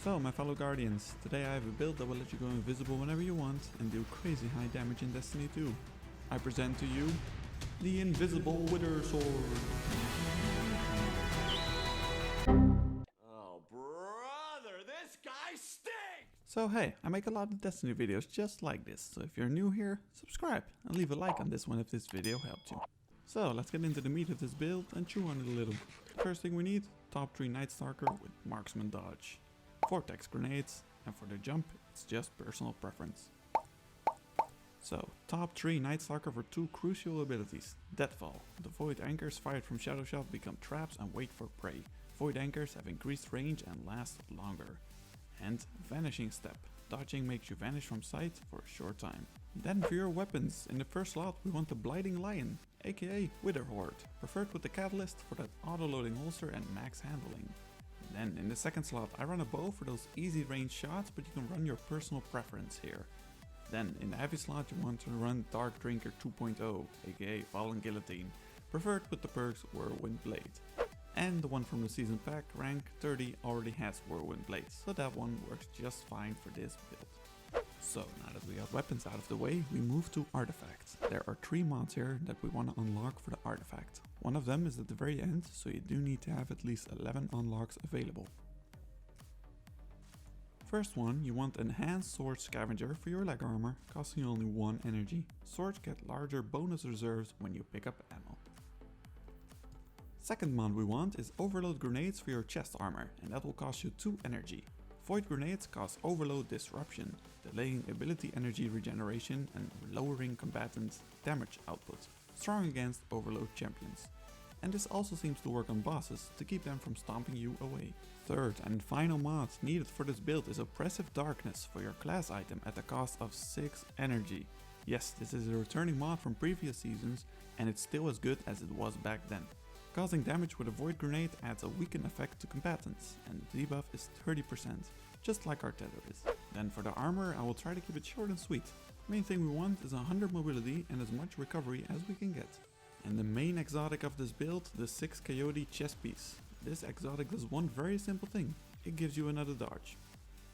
So my fellow guardians, today I have a build that will let you go invisible whenever you want and do crazy high damage in Destiny 2. I present to you the Invisible WitherSword. Oh brother, this guy stinks! So hey, I make a lot of Destiny videos just like this, so if you're new here, subscribe and leave a like on this one if this video helped you. So let's get into the meat of this build and chew on it a little. First thing we need, top 3 Night Stalker with Marksman Dodge. Vortex grenades, and for the jump, it's just personal preference. So, top 3 Night Stalker for 2 crucial abilities. Deadfall. The Void Anchors fired from Shadow Shot become traps and wait for prey. Void Anchors have increased range and last longer. And Vanishing Step. Dodging makes you vanish from sight for a short time. Then for your weapons, in the first slot we want the Blighting Lion, aka WitherHorde, preferred with the Catalyst for that auto-loading holster and max handling. Then in the second slot I run a bow for those easy range shots, but you can run your personal preference here. Then in the heavy slot you want to run Dark Drinker 2.0, aka Fallen Guillotine, preferred with the perks Whirlwind Blade. And the one from the season pack, rank 30, already has Whirlwind Blades, so that one works just fine for this build. So now that we have weapons out of the way, we move to artifacts. There are 3 mods here that we want to unlock for the artifact. One of them is at the very end, so you do need to have at least 11 unlocks available. First one, you want Enhanced Sword Scavenger for your leg armor, costing only 1 energy. Swords get larger bonus reserves when you pick up ammo. Second mod we want is Overload Grenades for your chest armor, and that will cost you 2 energy. Void Grenades cause Overload Disruption, delaying ability energy regeneration and lowering combatants' damage output, strong against Overload champions. And this also seems to work on bosses to keep them from stomping you away. Third and final mod needed for this build is Oppressive Darkness for your class item at the cost of 6 energy. Yes, this is a returning mod from previous seasons and it's still as good as it was back then. Causing damage with a Void Grenade adds a weaken effect to combatants, and the debuff is 30%, just like our tether is. Then for the armor I will try to keep it short and sweet. Main thing we want is 100 mobility and as much recovery as we can get. And the main exotic of this build, the 6 Coyote chest piece. This exotic does one very simple thing, it gives you another dodge.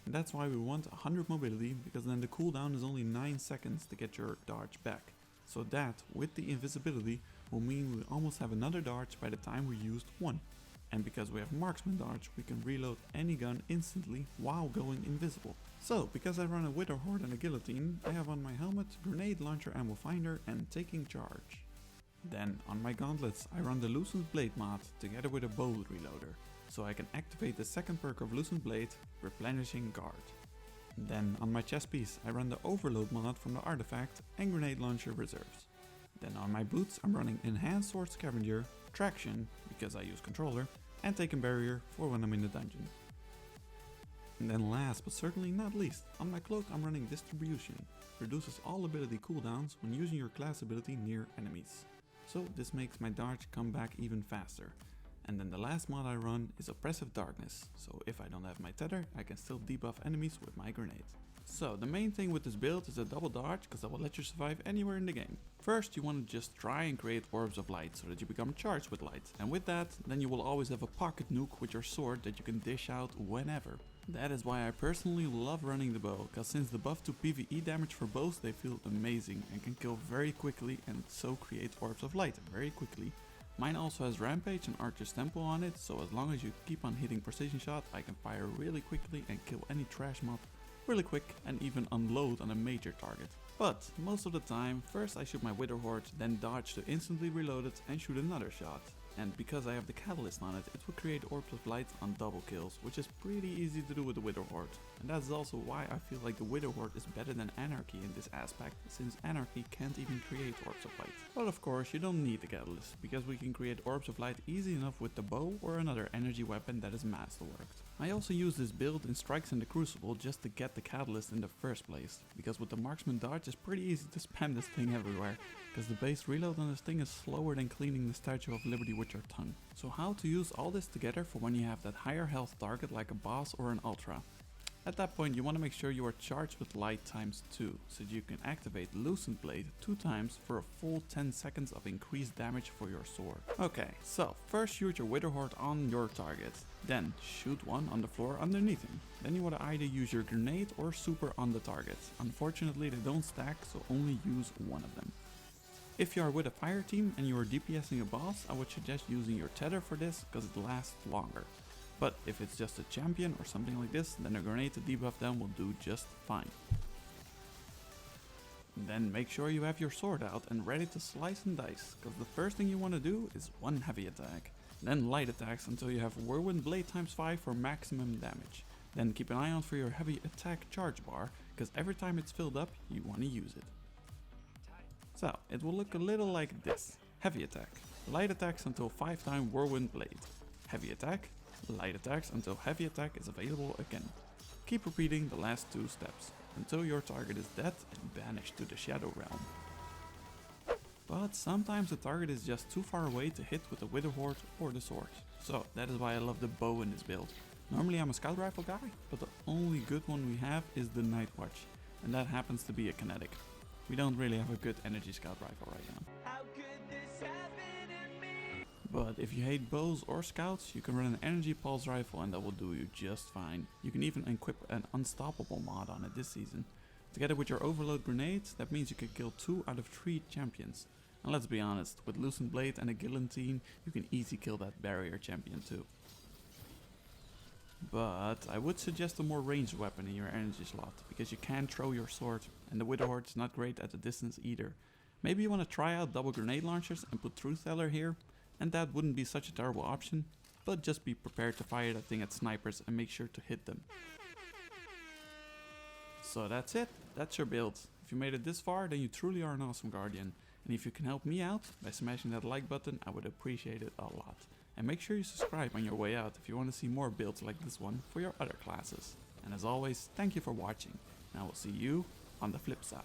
And that's why we want 100 mobility, because then the cooldown is only 9 seconds to get your dodge back. So that, with the invisibility, will mean we almost have another dodge by the time we used 1. And because we have Marksman Dodge, we can reload any gun instantly while going invisible. So, because I run a WitherHorde and a Guillotine, I have on my helmet, Grenade Launcher Ammo Finder and Taking Charge. Then, on my gauntlets, I run the Loosened Blade mod together with a Bow Reloader, so I can activate the second perk of Loosened Blade, Replenishing Guard. Then on my chest piece I run the Overload mod from the artifact and Grenade Launcher reserves. Then on my boots I'm running Enhanced Sword Scavenger, Traction because I use controller, and Taken Barrier for when I'm in the dungeon. And then last but certainly not least, on my cloak I'm running Distribution, reduces all ability cooldowns when using your class ability near enemies. So this makes my dodge come back even faster. And then the last mod I run is Oppressive Darkness, so if I don't have my tether, I can still debuff enemies with my grenade. So the main thing with this build is a double dodge, because that will let you survive anywhere in the game. First you want to just try and create orbs of light so that you become charged with light, and with that then you will always have a pocket nuke with your sword that you can dish out whenever. That is why I personally love running the bow, because since the buff to PvE damage for bows, they feel amazing and can kill very quickly and so create orbs of light very quickly. Mine also has Rampage and Archer's Temple on it, so as long as you keep on hitting precision shot, I can fire really quickly and kill any trash mob really quick and even unload on a major target. But most of the time, first I shoot my WitherHorde, then dodge to instantly reload it and shoot another shot. And because I have the Catalyst on it, it will create orbs of light on double kills, which is pretty easy to do with the WitherHorde. And that's also why I feel like the WitherHorde is better than Anarchy in this aspect, since Anarchy can't even create orbs of light. But of course you don't need the Catalyst, because we can create orbs of light easy enough with the bow or another energy weapon that is masterworked. I also use this build in Strikes in the Crucible just to get the Catalyst in the first place, because with the Marksman Dodge it's pretty easy to spam this thing everywhere, because the base reload on this thing is slower than cleaning the Statue of Liberty with your tongue. So how to use all this together for when you have that higher health target like a boss or an ultra? At that point you want to make sure you are charged with light times 2, so that you can activate Loosened Blade 2 times for a full 10 seconds of increased damage for your sword. Okay, so first shoot your Wither Horde on your target, then shoot one on the floor underneath him. Then you want to either use your grenade or super on the target. Unfortunately they don't stack, so only use one of them. If you are with a fire team and you are DPSing a boss, I would suggest using your tether for this because it lasts longer. But if it's just a champion or something like this, then a grenade to debuff them will do just fine. Then make sure you have your sword out and ready to slice and dice, because the first thing you want to do is one heavy attack. Then light attacks until you have Whirlwind Blade times 5 for maximum damage. Then keep an eye out for your heavy attack charge bar, because every time it's filled up you want to use it. So it will look a little like this. Heavy attack. Light attacks until 5 times Whirlwind Blade. Heavy attack. Light attacks until heavy attack is available again. Keep repeating the last 2 steps, until your target is dead and banished to the Shadow Realm. But sometimes the target is just too far away to hit with the Wither Horde or the sword. So that is why I love the bow in this build. Normally I'm a scout rifle guy, but the only good one we have is the Night Watch, and that happens to be a kinetic. We don't really have a good energy scout rifle right now. How could this happen to me? But if you hate bows or scouts, you can run an energy pulse rifle and that will do you just fine. You can even equip an unstoppable mod on it this season. Together with your overload grenades, that means you can kill 2 out of 3 champions. And let's be honest, with Loosened Blade and a guillotine, you can easily kill that barrier champion too. But I would suggest a more ranged weapon in your energy slot, because you can throw your sword, and the Wither Horde is not great at the distance either. Maybe you want to try out double grenade launchers and put Truth Teller here, and that wouldn't be such a terrible option, but just be prepared to fire that thing at snipers and make sure to hit them. So that's it, that's your build. If you made it this far, then you truly are an awesome guardian, and if you can help me out by smashing that like button, I would appreciate it a lot. And make sure you subscribe on your way out if you want to see more builds like this one for your other classes. And as always, thank you for watching, and I will see you on the flip side.